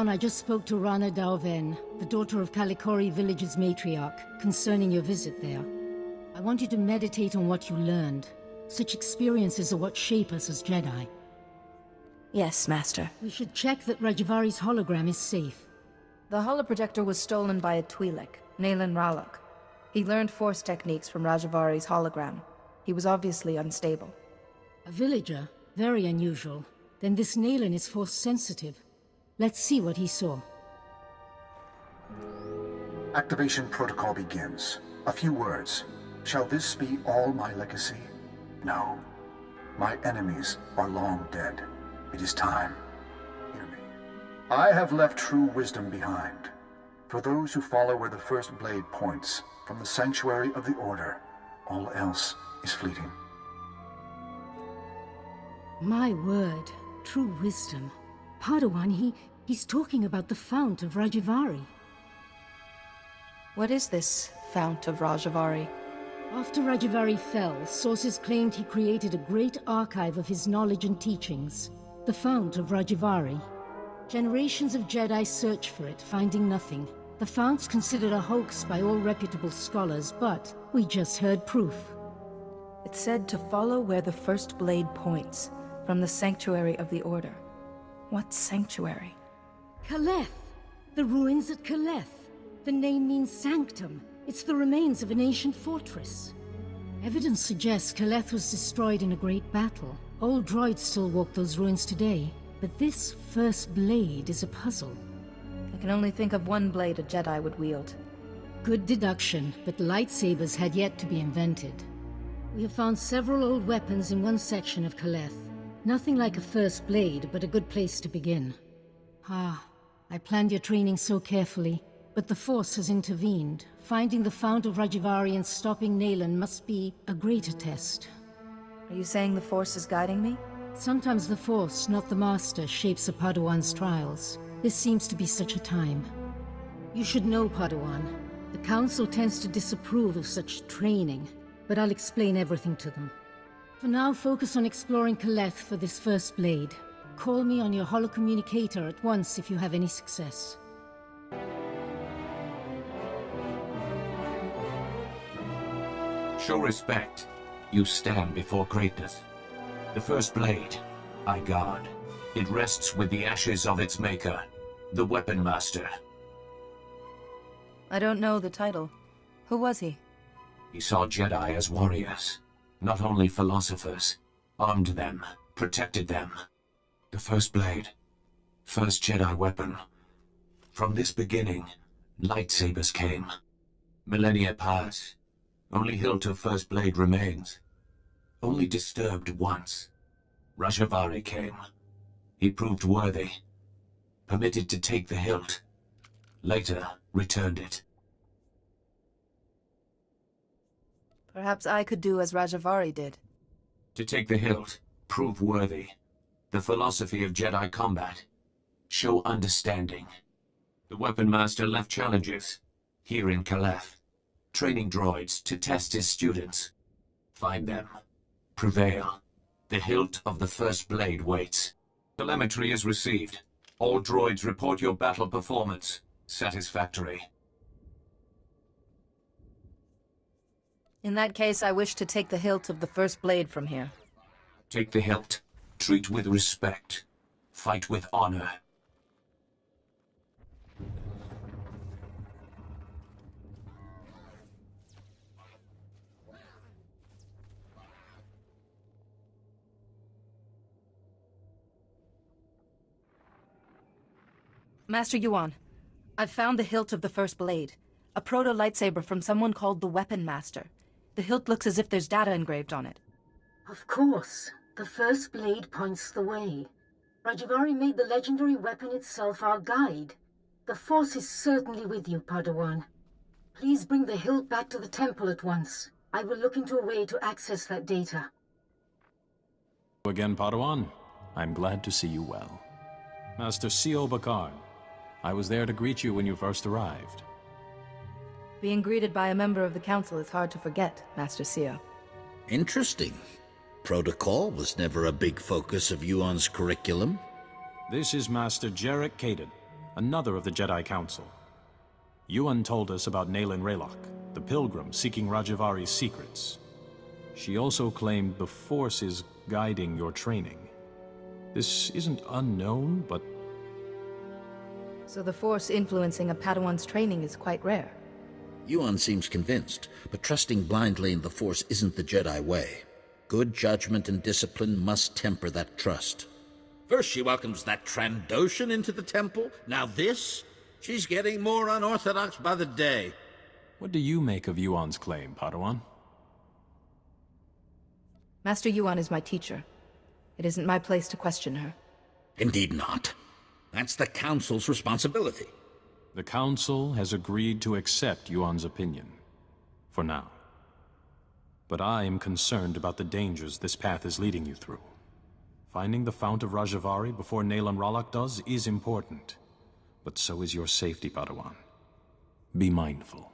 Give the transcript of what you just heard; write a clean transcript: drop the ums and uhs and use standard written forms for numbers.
I just spoke to Rana Dalven, the daughter of Kalikori village's matriarch, concerning your visit there. I want you to meditate on what you learned. Such experiences are what shape us as Jedi. Yes, Master. We should check that Rajavari's hologram is safe. The holoprojector was stolen by a Twi'lek, Naylan Ralok. He learned Force techniques from Rajavari's hologram. He was obviously unstable. A villager? Very unusual. Then this Naylan is Force sensitive. Let's see what he saw. Activation protocol begins. A few words. Shall this be all my legacy? No. My enemies are long dead. It is time. Hear me. I have left true wisdom behind. For those who follow where the first blade points, from the sanctuary of the Order, all else is fleeting. My word. True wisdom. Padawan, he's talking about the Fount of Rajavari. What is this Fount of Rajavari? After Rajavari fell, sources claimed he created a great archive of his knowledge and teachings. The Fount of Rajavari. Generations of Jedi search for it, finding nothing. The Fount's considered a hoax by all reputable scholars, but we just heard proof. It said to follow where the first blade points, from the sanctuary of the Order. What sanctuary? Kaleth! The ruins at Kaleth. The name means sanctum. It's the remains of an ancient fortress. Evidence suggests Kaleth was destroyed in a great battle. Old droids still walk those ruins today. But this first blade is a puzzle. I can only think of one blade a Jedi would wield. Good deduction, but lightsabers had yet to be invented. We have found several old weapons in one section of Kaleth. Nothing like a first blade, but a good place to begin. I planned your training so carefully, but the Force has intervened. Finding the Fount of Rajavari and stopping Naylan must be a greater test. Are you saying the Force is guiding me? Sometimes the Force, not the Master, shapes a Padawan's trials. This seems to be such a time. You should know, Padawan. The Council tends to disapprove of such training, but I'll explain everything to them. For now, focus on exploring Kaleth for this first blade. Call me on your holocommunicator at once if you have any success. Show respect. You stand before greatness. The first blade, I guard. It rests with the ashes of its maker, the Weapon Master. I don't know the title. Who was he? He saw Jedi as warriors, not only philosophers. Armed them, protected them. The first blade, first Jedi weapon. From this beginning, lightsabers came. Millennia pass. Only hilt of first blade remains. Only disturbed once. Rajavari came. He proved worthy. Permitted to take the hilt. Later, returned it. Perhaps I could do as Rajavari did. To take the hilt, prove worthy. The philosophy of Jedi combat. Show understanding. The Weapon Master left challenges. Here in Kaleth. Training droids to test his students. Find them. Prevail. The hilt of the first blade waits. Telemetry is received. All droids report your battle performance. Satisfactory. In that case, I wish to take the hilt of the first blade from here. Take the hilt. Treat with respect. Fight with honor. Master Yuan, I've found the hilt of the first blade. A proto-lightsaber from someone called the Weapon Master. The hilt looks as if there's data engraved on it. Of course. The first blade points the way. Rajavari made the legendary weapon itself our guide. The Force is certainly with you, Padawan. Please bring the hilt back to the temple at once. I will look into a way to access that data. Again, Padawan. I'm glad to see you well. Master C.O. Bakar, I was there to greet you when you first arrived. Being greeted by a member of the Council is hard to forget, Master Sio. Interesting. Protocol was never a big focus of Yuan's curriculum. This is Master Jarek Kaden, another of the Jedi Council. Yuan told us about Nayland Raylock, the pilgrim seeking Rajavari's secrets. She also claimed the Force is guiding your training. This isn't unknown, but... So the Force influencing a Padawan's training is quite rare. Yuan seems convinced, but trusting blindly in the Force isn't the Jedi way. Good judgment and discipline must temper that trust. First she welcomes that Trandoshan into the temple, now this? She's getting more unorthodox by the day. What do you make of Yuan's claim, Padawan? Master Yuan is my teacher. It isn't my place to question her. Indeed not. That's the Council's responsibility. The Council has agreed to accept Yuan's opinion. For now. But I am concerned about the dangers this path is leading you through. Finding the Fount of Rajavari before Nayland Raylock does is important. But so is your safety, Padawan. Be mindful.